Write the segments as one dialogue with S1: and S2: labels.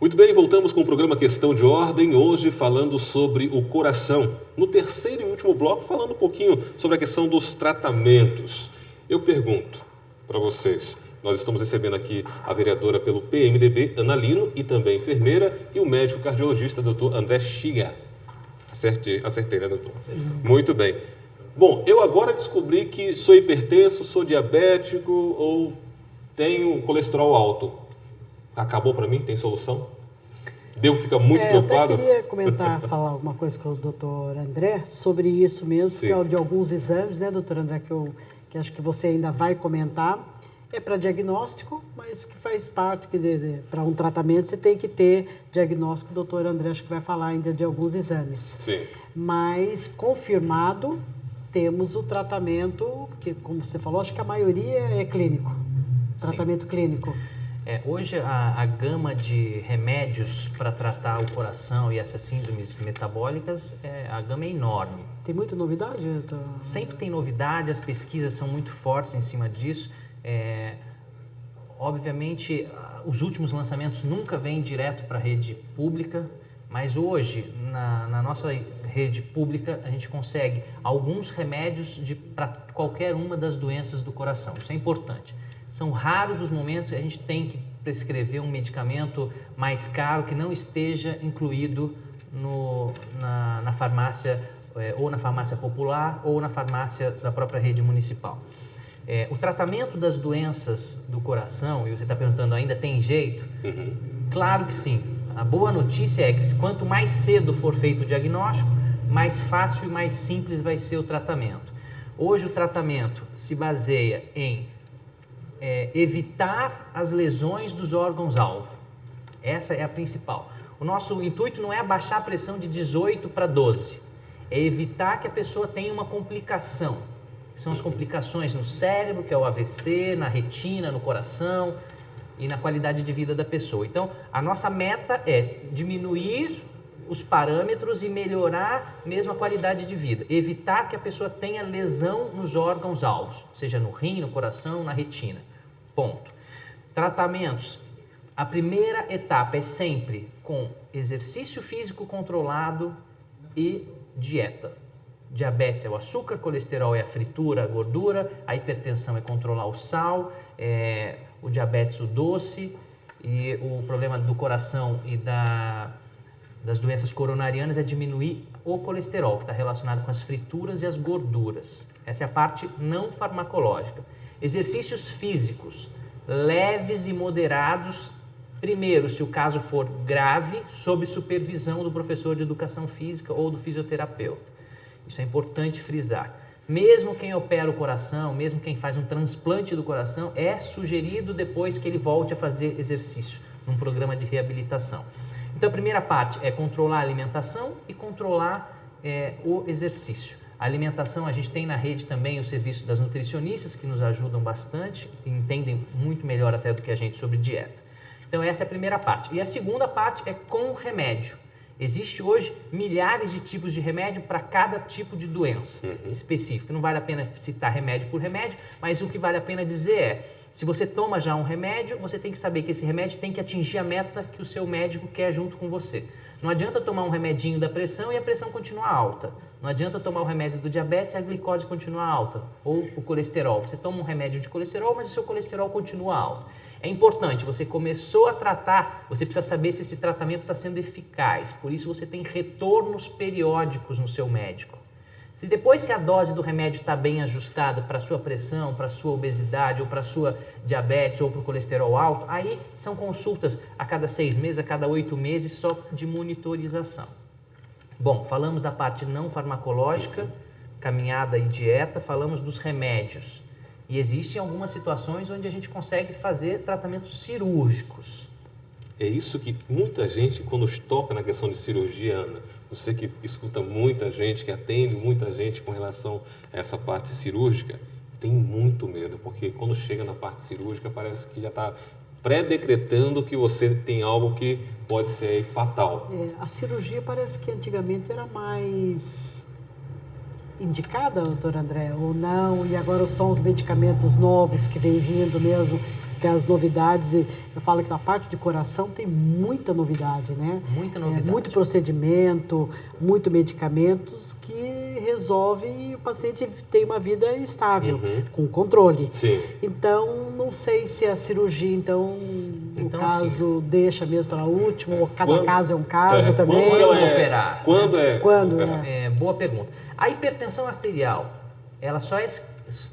S1: Muito bem, voltamos com o programa Questão de Ordem, hoje falando sobre o coração. No terceiro e último bloco, falando um pouquinho sobre a questão dos tratamentos. Eu pergunto para vocês, nós estamos recebendo aqui a vereadora pelo PMDB, Ana Lino, e também enfermeira, e o médico cardiologista, doutor André Chiga. Acertei, né, doutor? Muito bem. Bom, eu agora descobri que sou hipertenso, sou diabético ou tenho colesterol alto. Acabou para mim? Tem solução? Devo ficar muito preocupado?
S2: Eu até queria falar alguma coisa com o doutor André sobre isso mesmo, que é de alguns exames, né, doutor André, que acho que você ainda vai comentar. É para diagnóstico, mas que faz parte, quer dizer, para um tratamento você tem que ter diagnóstico. O doutor André acho que vai falar ainda de alguns exames.
S1: Sim.
S2: Mas confirmado, temos o tratamento, que como você falou, acho que a maioria é clínico, tratamento
S3: Sim.
S2: clínico.
S3: Hoje a gama de remédios para tratar o coração e essas síndromes metabólicas, a gama é enorme.
S2: Tem muita novidade? Doutor?
S3: Sempre tem novidade, as pesquisas são muito fortes em cima disso. Obviamente, os últimos lançamentos nunca vêm direto para a rede pública, mas hoje, na nossa rede pública, a gente consegue alguns remédios para qualquer uma das doenças do coração. Isso é importante. São raros os momentos que a gente tem que prescrever um medicamento mais caro que não esteja incluído na farmácia, ou na farmácia popular ou na farmácia da própria rede municipal. O tratamento das doenças do coração, e você está perguntando, ainda tem jeito? Claro que sim. A boa notícia é que quanto mais cedo for feito o diagnóstico, mais fácil e mais simples vai ser o tratamento. Hoje o tratamento se baseia em evitar as lesões dos órgãos-alvo. Essa é a principal. O nosso intuito não é abaixar a pressão de 18 para 12, é evitar que a pessoa tenha uma complicação. São as complicações no cérebro, que é o AVC, na retina, no coração e na qualidade de vida da pessoa. Então, a nossa meta é diminuir os parâmetros e melhorar mesmo a qualidade de vida. Evitar que a pessoa tenha lesão nos órgãos-alvos, seja no rim, no coração, na retina. Ponto. Tratamentos. A primeira etapa é sempre com exercício físico controlado e dieta. Diabetes é o açúcar, colesterol é a fritura, a gordura, a hipertensão é controlar o sal, o diabetes o doce, e o problema do coração e das doenças coronarianas é diminuir o colesterol, que está relacionado com as frituras e as gorduras. Essa é a parte não farmacológica. Exercícios físicos, leves e moderados, primeiro, se o caso for grave, sob supervisão do professor de educação física ou do fisioterapeuta. Isso é importante frisar. Mesmo quem opera o coração, mesmo quem faz um transplante do coração, é sugerido depois que ele volte a fazer exercício num programa de reabilitação. Então, a primeira parte é controlar a alimentação e controlar o exercício. A alimentação, a gente tem na rede também o serviço das nutricionistas, que nos ajudam bastante e entendem muito melhor até do que a gente sobre dieta. Então, essa é a primeira parte. E a segunda parte é com remédio. Existe hoje milhares de tipos de remédio para cada tipo de doença específica. Não vale a pena citar remédio por remédio, mas o que vale a pena dizer é, se você toma já um remédio, você tem que saber que esse remédio tem que atingir a meta que o seu médico quer junto com você. Não adianta tomar um remedinho da pressão e a pressão continuar alta. Não adianta tomar o remédio do diabetes e a glicose continuar alta. Ou o colesterol. Você toma um remédio de colesterol, mas o seu colesterol continua alto. É importante, você começou a tratar, você precisa saber se esse tratamento está sendo eficaz. Por isso você tem retornos periódicos no seu médico. Se depois que a dose do remédio está bem ajustada para a sua pressão, para a sua obesidade, ou para a sua diabetes, ou para o colesterol alto, aí são consultas a cada 6 meses, a cada 8 meses, só de monitorização. Bom, falamos da parte não farmacológica, caminhada e dieta, falamos dos remédios. E existem algumas situações onde a gente consegue fazer tratamentos cirúrgicos.
S1: É isso que muita gente, quando toca na questão de cirurgia, Ana, você que escuta muita gente, que atende muita gente com relação a essa parte cirúrgica, tem muito medo, porque quando chega na parte cirúrgica parece que já está pré-decretando que você tem algo que pode ser fatal.
S2: A cirurgia parece que antigamente era mais indicada, doutor André, ou não? E agora são os medicamentos novos que vêm vindo mesmo porque as novidades, eu falo que na parte de coração tem muita novidade, né?
S3: Muita novidade.
S2: Muito procedimento, muito medicamentos que resolve e o paciente tem uma vida estável, com controle.
S1: Sim.
S2: Então, não sei se a cirurgia, então no caso,
S3: assim,
S2: deixa mesmo para último, ou cada caso é um caso também.
S3: Quando operar?
S1: Quando
S3: Boa pergunta. A hipertensão arterial, ela só é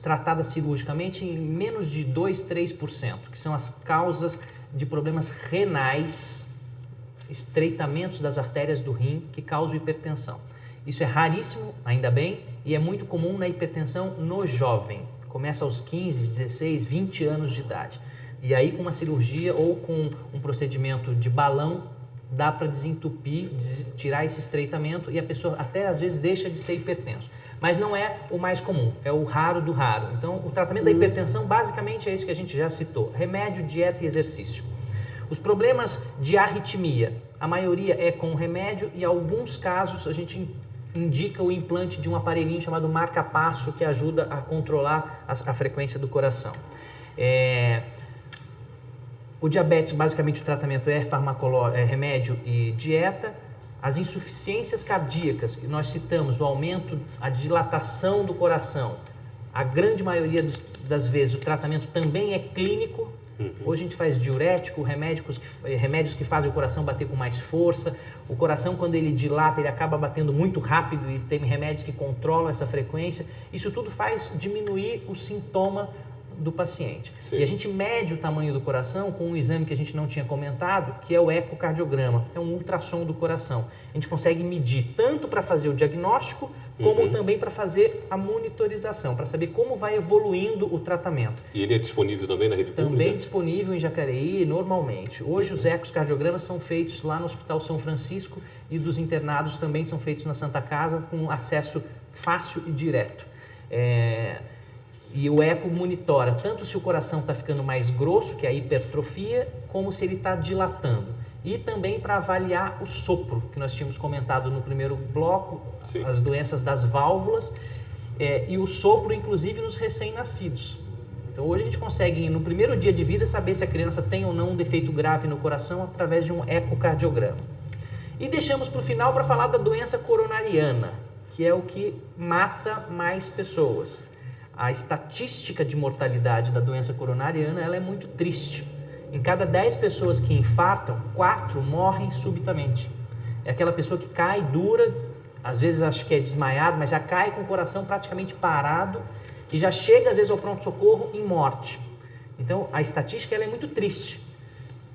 S3: tratada cirurgicamente em menos de 2-3%, que são as causas de problemas renais, estreitamentos das artérias do rim que causam hipertensão. Isso é raríssimo, ainda bem, e é muito comum na hipertensão no jovem. Começa aos 15, 16, 20 anos de idade. E aí com uma cirurgia ou com um procedimento de balão, dá para desentupir, tirar esse estreitamento e a pessoa até às vezes deixa de ser hipertenso. Mas não é o mais comum, é o raro do raro. Então o tratamento da hipertensão basicamente é isso que a gente já citou: remédio, dieta e exercício. Os problemas de arritmia, a maioria é com remédio e em alguns casos a gente indica o implante de um aparelhinho chamado marca-passo que ajuda a controlar a frequência do coração. O diabetes, basicamente o tratamento é remédio e dieta. As insuficiências cardíacas, que nós citamos, o aumento, a dilatação do coração, a grande maioria das vezes o tratamento também é clínico. Hoje a gente faz diurético, remédios que fazem o coração bater com mais força. O coração, quando ele dilata, ele acaba batendo muito rápido e tem remédios que controlam essa frequência. Isso tudo faz diminuir o sintoma do paciente.
S1: Sim.
S3: E a gente mede o tamanho do coração com um exame que a gente não tinha comentado, que é o ecocardiograma. É um ultrassom do coração. A gente consegue medir tanto para fazer o diagnóstico, como também para fazer a monitorização, para saber como vai evoluindo o tratamento.
S1: E ele é disponível também na rede pública?
S3: Também disponível em Jacareí, normalmente. Hoje os ecocardiogramas são feitos lá no Hospital São Francisco e dos internados também são feitos na Santa Casa com acesso fácil e direto. E o eco monitora tanto se o coração está ficando mais grosso, que é a hipertrofia, como se ele está dilatando. E também para avaliar o sopro, que nós tínhamos comentado no primeiro bloco,
S1: Sim.
S3: as doenças das válvulas, e o sopro, inclusive, nos recém-nascidos. Então, hoje a gente consegue, no primeiro dia de vida, saber se a criança tem ou não um defeito grave no coração através de um ecocardiograma. E deixamos para o final para falar da doença coronariana, que é o que mata mais pessoas. A estatística de mortalidade da doença coronariana ela é muito triste. Em cada 10 pessoas que infartam, 4 morrem subitamente. É aquela pessoa que cai dura, às vezes acho que é desmaiado, mas já cai com o coração praticamente parado e já chega às vezes ao pronto-socorro em morte. Então a estatística ela é muito triste.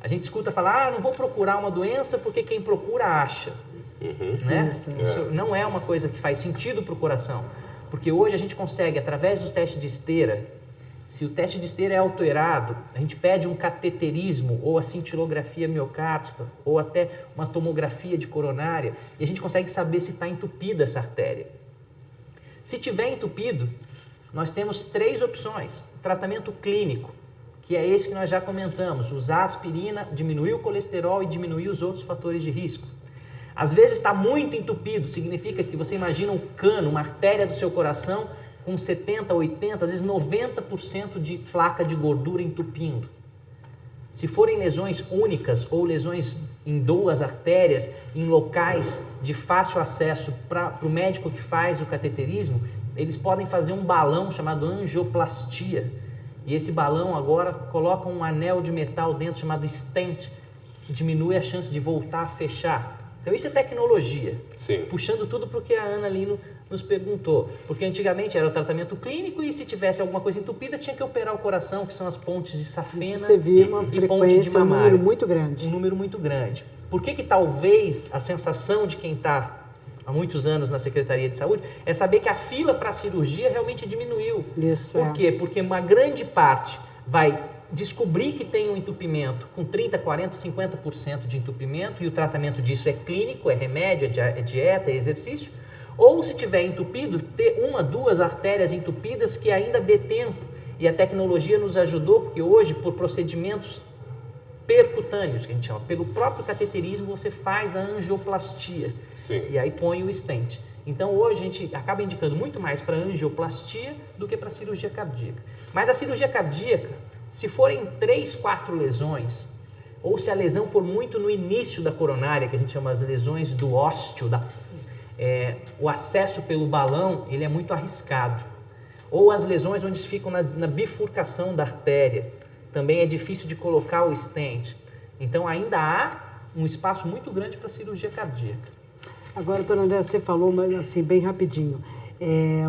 S3: A gente escuta falar, não vou procurar uma doença porque quem procura acha. Né? Isso não é uma coisa que faz sentido para o coração. Porque hoje a gente consegue, através do teste de esteira, se o teste de esteira é alterado, a gente pede um cateterismo ou a cintilografia miocárdica ou até uma tomografia de coronária e a gente consegue saber se está entupida essa artéria. Se tiver entupido, nós temos 3 opções. Tratamento clínico, que é esse que nós já comentamos, usar aspirina, diminuir o colesterol e diminuir os outros fatores de risco. Às vezes está muito entupido, significa que você imagina um cano, uma artéria do seu coração com 70%, 80%, às vezes 90% de placa de gordura entupindo. Se forem lesões únicas ou lesões em 2 artérias, em locais de fácil acesso para o médico que faz o cateterismo, eles podem fazer um balão chamado angioplastia. E esse balão agora coloca um anel de metal dentro chamado stent, que diminui a chance de voltar a fechar. Então isso é tecnologia,
S1: Sim.
S3: Puxando tudo para o que a Ana Lino nos perguntou, porque antigamente era o tratamento clínico e se tivesse alguma coisa entupida tinha que operar o coração, que são as pontes de safena
S2: Isso você vê uma
S3: e ponte de
S2: frequência, um
S3: mamária.
S2: número muito grande.
S3: Um número muito grande. Por que talvez a sensação de quem está há muitos anos na Secretaria de Saúde é saber que a fila para a cirurgia realmente diminuiu.
S2: Isso,
S3: Por quê? Porque uma grande parte vai descobrir que tem um entupimento com 30%, 40%, 50% de entupimento e o tratamento disso é clínico, é remédio, é dieta, é exercício. Ou se tiver entupido, ter 1, 2 artérias entupidas que ainda dê tempo. E a tecnologia nos ajudou, porque hoje, por procedimentos percutâneos, que a gente chama, pelo próprio cateterismo, você faz a angioplastia.
S1: Sim.
S3: E aí põe o stent. Então hoje a gente acaba indicando muito mais para angioplastia do que para cirurgia cardíaca. Mas a cirurgia cardíaca, Se forem 3, 4 lesões, ou se a lesão for muito no início da coronária, que a gente chama as lesões do ósteo, o acesso pelo balão, ele é muito arriscado. Ou as lesões onde ficam na bifurcação da artéria, também é difícil de colocar o stent. Então ainda há um espaço muito grande para cirurgia cardíaca.
S2: Agora, doutor André, você falou, mas assim, bem rapidinho,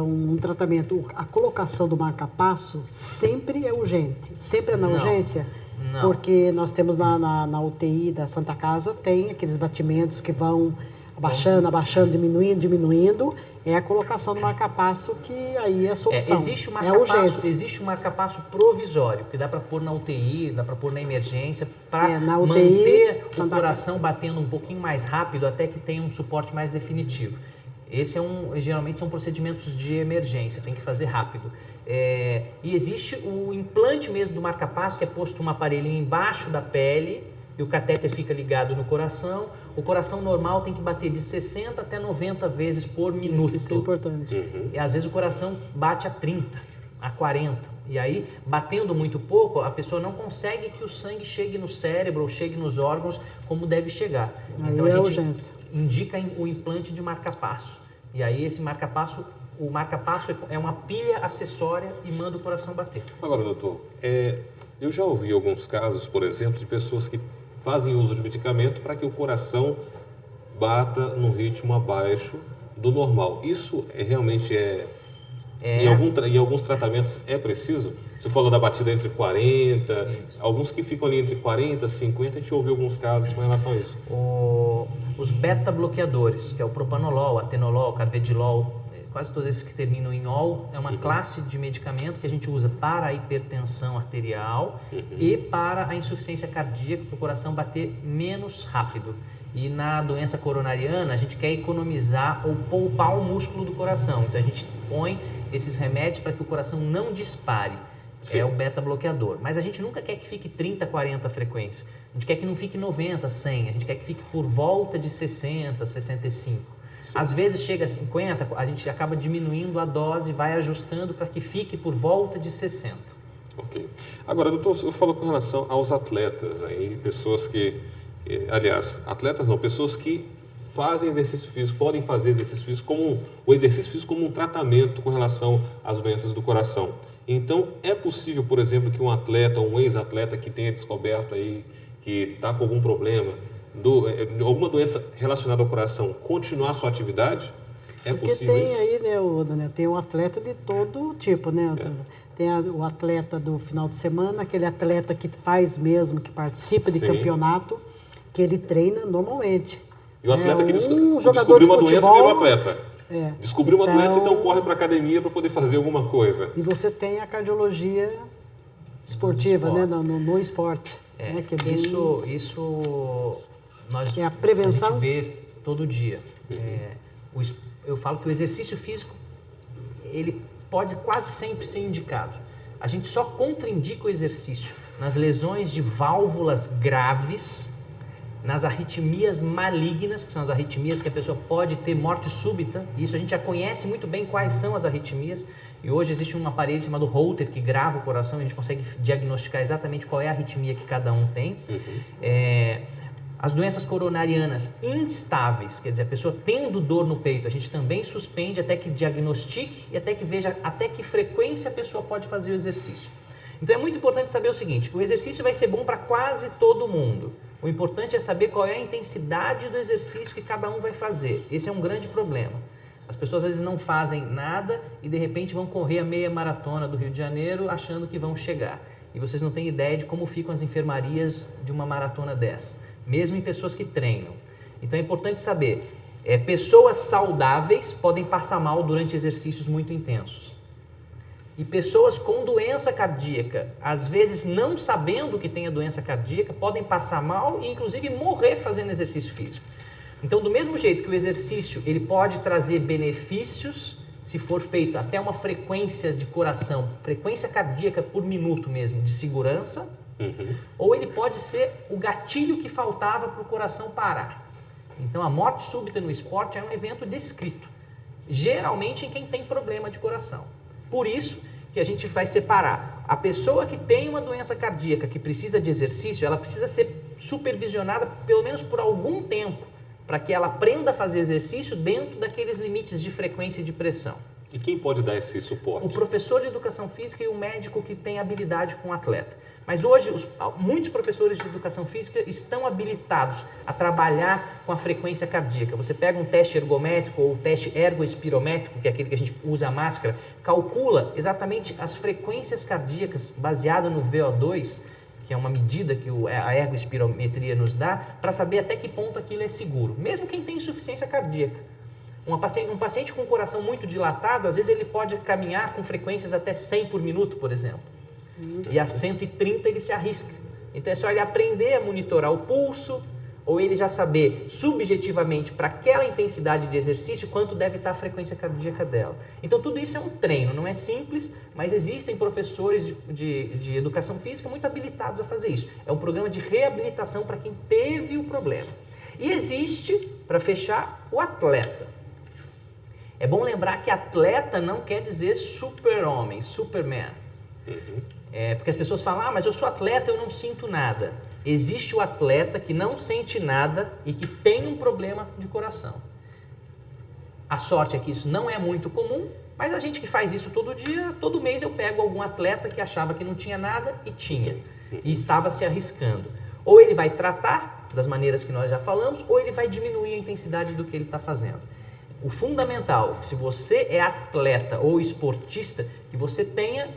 S2: um tratamento, a colocação do marca-passo sempre é urgente, sempre é na urgência?
S3: Não.
S2: Porque nós temos na UTI da Santa Casa, tem aqueles batimentos que vão abaixando, diminuindo, é a colocação do marca-passo que aí é a solução.
S3: Existe o marca-passo provisório, que dá para pôr na UTI, dá para pôr na emergência, para manter o coração batendo um pouquinho mais rápido até que tenha um suporte mais definitivo. Geralmente são procedimentos de emergência, tem que fazer rápido. E existe o implante mesmo do marca-passo, que é posto um aparelhinho embaixo da pele, e o catéter fica ligado no coração. O coração normal tem que bater de 60 até 90 vezes por minuto.
S2: Isso é importante.
S3: E às vezes o coração bate a 30, a 40. E aí, batendo muito pouco, a pessoa não consegue que o sangue chegue no cérebro ou chegue nos órgãos como deve chegar.
S2: Aí
S3: então a gente
S2: urgência.
S3: Indica o implante de marca-passo. E aí esse marca-passo, o marca-passo é uma pilha acessória e manda o coração bater.
S1: Agora, doutor, eu já ouvi alguns casos, por exemplo, de pessoas que fazem uso de medicamento para que o coração bata num ritmo abaixo do normal. Isso realmente em alguns tratamentos é preciso? Você falou da batida entre 40, alguns que ficam ali entre 40 e 50, a gente ouviu alguns casos com relação a isso.
S3: Os beta-bloqueadores, que é o propanolol, atenolol, carvedilol, quase todos esses que terminam em ol, é uma classe de medicamento que a gente usa para a hipertensão arterial e para a insuficiência cardíaca, para o coração bater menos rápido. E na doença coronariana, a gente quer economizar ou poupar o músculo do coração. Então a gente põe esses remédios para que o coração não dispare. Sim. É o beta-bloqueador. Mas a gente nunca quer que fique 30, 40 frequência. A gente quer que não fique 90, 100. A gente quer que fique por volta de 60, 65. Sim. Às vezes chega a 50, a gente acaba diminuindo a dose, vai ajustando para que fique por volta de 60.
S1: Ok. Agora, doutor, eu falo com relação aos atletas, aí, pessoas pessoas que fazem exercício físico, podem fazer exercício físico o exercício físico como um tratamento com relação às doenças do coração. Então, é possível, por exemplo, que um atleta, um ex-atleta que tenha descoberto aí, que está com algum problema, alguma doença relacionada ao coração, continuar a sua atividade? É possível isso?
S2: Porque tem aí, né, Daniel, tem um atleta de todo tipo, né? Tem o atleta do final de semana, aquele atleta que faz mesmo, que participa de campeonato, que ele treina normalmente.
S1: E o atleta que descobriu uma doença e virou atleta. Descobriu uma doença, então corre para a academia para poder fazer alguma coisa.
S2: E você tem a cardiologia esportiva, né, no esporte. Né, que é
S3: isso nós
S2: a prevenção.
S3: A gente vê todo dia. Eu falo que o exercício físico, ele pode quase sempre ser indicado. A gente só contraindica o exercício nas lesões de válvulas graves, nas arritmias malignas, que são as arritmias que a pessoa pode ter morte súbita. Isso a gente já conhece muito bem quais são as arritmias. E hoje existe um aparelho chamado Holter que grava o coração e a gente consegue diagnosticar exatamente qual é a arritmia que cada um tem. As doenças coronarianas instáveis, quer dizer, a pessoa tendo dor no peito, a gente também suspende até que diagnostique e até que veja até que frequência a pessoa pode fazer o exercício. Então é muito importante saber o seguinte, o exercício vai ser bom para quase todo mundo. O importante é saber qual é a intensidade do exercício que cada um vai fazer. Esse é um grande problema. As pessoas às vezes não fazem nada e de repente vão correr a meia maratona do Rio de Janeiro achando que vão chegar. E vocês não têm ideia de como ficam as enfermarias de uma maratona dessa, mesmo em pessoas que treinam. Então é importante saber, pessoas saudáveis podem passar mal durante exercícios muito intensos. E pessoas com doença cardíaca, às vezes não sabendo que tem a doença cardíaca, podem passar mal e inclusive morrer fazendo exercício físico. Então, do mesmo jeito que o exercício ele pode trazer benefícios, se for feito até uma frequência de coração, frequência cardíaca por minuto mesmo, de segurança, ou ele pode ser o gatilho que faltava para o coração parar. Então, a morte súbita no esporte é um evento descrito, geralmente em quem tem problema de coração. Por isso que a gente vai separar. A pessoa que tem uma doença cardíaca, que precisa de exercício, ela precisa ser supervisionada pelo menos por algum tempo, para que ela aprenda a fazer exercício dentro daqueles limites de frequência e de pressão.
S1: E quem pode dar esse suporte?
S3: O professor de educação física e o médico que tem habilidade com o atleta. Mas hoje, muitos professores de educação física estão habilitados a trabalhar com a frequência cardíaca. Você pega um teste ergométrico ou teste ergoespirométrico, que é aquele que a gente usa a máscara, calcula exatamente as frequências cardíacas baseado no VO2, que é uma medida que a ergoespirometria nos dá, para saber até que ponto aquilo é seguro, mesmo quem tem insuficiência cardíaca. Um paciente com o coração muito dilatado, às vezes ele pode caminhar com frequências até 100 por minuto, por exemplo. E a 130 ele se arrisca. Então é só ele aprender a monitorar o pulso, ou ele já saber subjetivamente para aquela intensidade de exercício quanto deve estar a frequência cardíaca dela. Então tudo isso é um treino, não é simples, mas existem professores de educação física muito habilitados a fazer isso. É um programa de reabilitação para quem teve o problema. E existe, para fechar, o atleta. É bom lembrar que atleta não quer dizer super-homem, superman. Porque as pessoas falam, mas eu sou atleta, eu não sinto nada. Existe o atleta que não sente nada e que tem um problema de coração. A sorte é que isso não é muito comum, mas a gente que faz isso todo dia, todo mês eu pego algum atleta que achava que não tinha nada e tinha. E estava se arriscando. Ou ele vai tratar das maneiras que nós já falamos, ou ele vai diminuir a intensidade do que ele está fazendo. O fundamental, se você é atleta ou esportista, que você tenha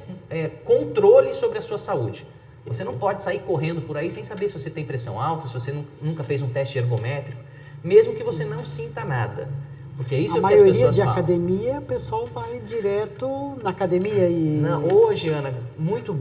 S3: controle sobre a sua saúde. Você não pode sair correndo por aí sem saber se você tem pressão alta, se você nunca fez um teste ergométrico, mesmo que você não sinta nada. Porque isso é o que as pessoas falam. A maioria de
S2: academia, o pessoal vai direto na academia e...
S3: Não, hoje, Ana,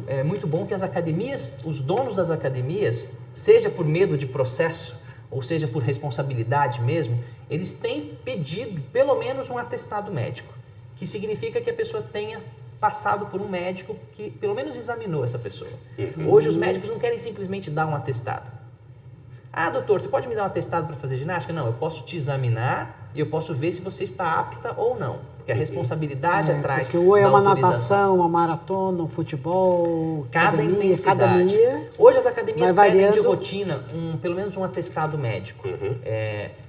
S3: é muito bom que as academias, os donos das academias, seja por medo de processo, ou seja por responsabilidade mesmo, eles têm pedido pelo menos um atestado médico, que significa que a pessoa tenha passado por um médico que pelo menos examinou essa pessoa. Hoje os médicos não querem simplesmente dar um atestado. Ah, doutor, você pode me dar um atestado para fazer ginástica? Não, eu posso te examinar e eu posso ver se você está apta ou não. Porque a responsabilidade atrás
S2: porque ou é uma natação, uma maratona, um futebol,
S3: cada intensidade.
S2: Academia,
S3: hoje as academias pedem de rotina pelo menos um atestado médico.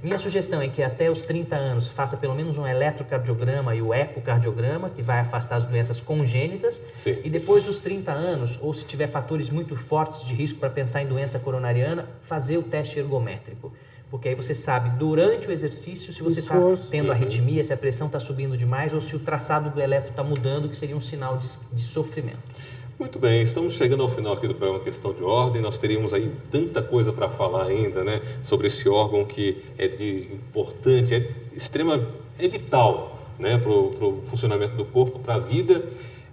S3: Minha sugestão é que até os 30 anos faça pelo menos um eletrocardiograma e o ecocardiograma, que vai afastar as doenças congênitas.
S1: Sim.
S3: E depois dos 30 anos, ou se tiver fatores muito fortes de risco para pensar em doença coronariana, fazer o teste ergométrico. Porque aí você sabe, durante o exercício, se você está tendo arritmia, se a pressão está subindo demais ou se o traçado do eletro está mudando, que seria um sinal de sofrimento.
S1: Muito bem, estamos chegando ao final aqui do programa Questão de Ordem. Nós teríamos aí tanta coisa para falar ainda, né? Sobre esse órgão que é importante, é vital, né? Para o funcionamento do corpo, para a vida,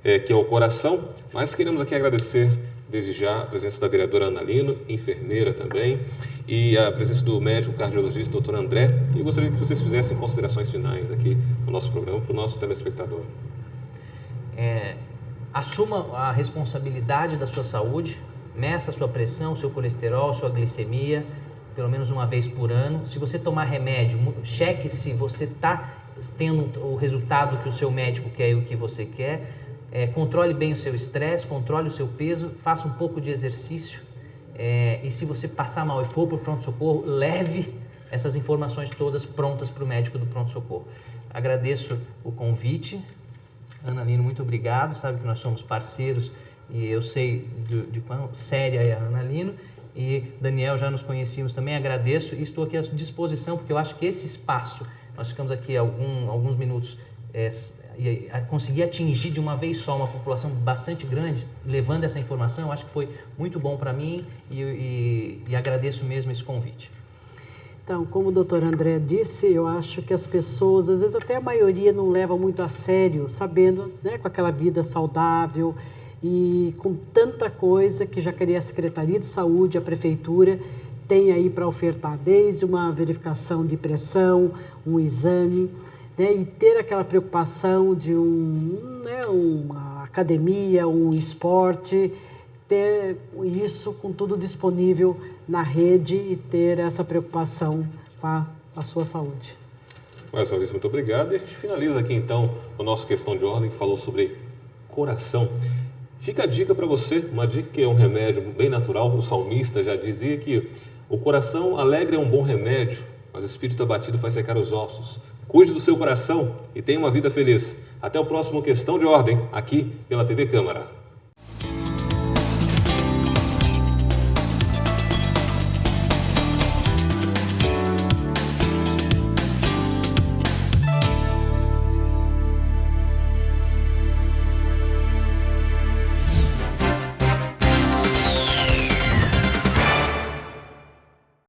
S1: que é o coração. Mas queremos aqui agradecer desde já a presença da vereadora Ana Lino, enfermeira também, e a presença do médico cardiologista, doutor André. E eu gostaria que vocês fizessem considerações finais aqui no nosso programa, para o nosso telespectador.
S3: Assuma a responsabilidade da sua saúde, meça a sua pressão, seu colesterol, sua glicemia, pelo menos uma vez por ano. Se você tomar remédio, cheque se você está tendo o resultado que o seu médico quer e o que você quer. Controle bem o seu estresse, controle o seu peso, faça um pouco de exercício e se você passar mal e for para o pronto-socorro, leve essas informações todas prontas para o médico do pronto-socorro. Agradeço o convite. Ana Lino, muito obrigado, sabe que nós somos parceiros e eu sei de quão séria é a Ana Lino. E Daniel, já nos conhecíamos também, agradeço e estou aqui à disposição porque eu acho que esse espaço, nós ficamos aqui alguns minutos e conseguir atingir de uma vez só uma população bastante grande, levando essa informação, eu acho que foi muito bom para mim e agradeço mesmo esse convite.
S2: Então, como o doutor André disse, eu acho que as pessoas, às vezes até a maioria não leva muito a sério, sabendo, né, com aquela vida saudável e com tanta coisa que já queria a Secretaria de Saúde, a Prefeitura, tem aí para ofertar, desde uma verificação de pressão, um exame, né, e ter aquela preocupação de uma academia, um esporte, ter isso com tudo disponível na rede e ter essa preocupação com a sua saúde.
S1: Mais uma vez, muito obrigado. E a gente finaliza aqui, então, o nosso Questão de Ordem, que falou sobre coração. Fica a dica para você, uma dica que é um remédio bem natural. O salmista já dizia que o coração alegre é um bom remédio, mas o espírito abatido faz secar os ossos. Cuide do seu coração e tenha uma vida feliz. Até o próximo Questão de Ordem, aqui pela TV Câmara.